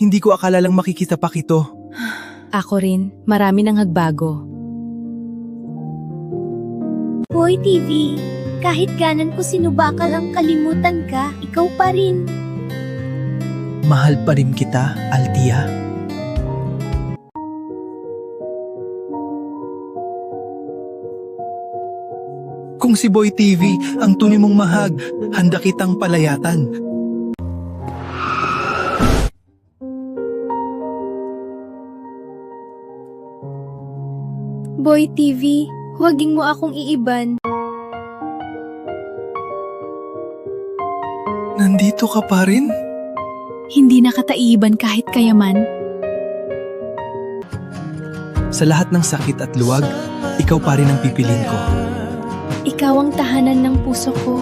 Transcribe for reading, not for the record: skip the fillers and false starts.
Hindi ko akala lang makikita pa kito. Ako rin, marami nang nagbago. Boy TV, kahit ganan ko sinubakal ang kalimutan ka, ikaw pa rin. Mahal pa rin kita, Althea. Kung si Boy TV ang tunay mong mahag, handa kitang palayatan. Boy TV, huwagin mo akong iiban. Nandito ka pa rin? Hindi nakataiban kahit kayaman. Sa lahat ng sakit at luwag, ikaw pa rin ang pipiliin ko. Ikaw ang tahanan ng puso ko.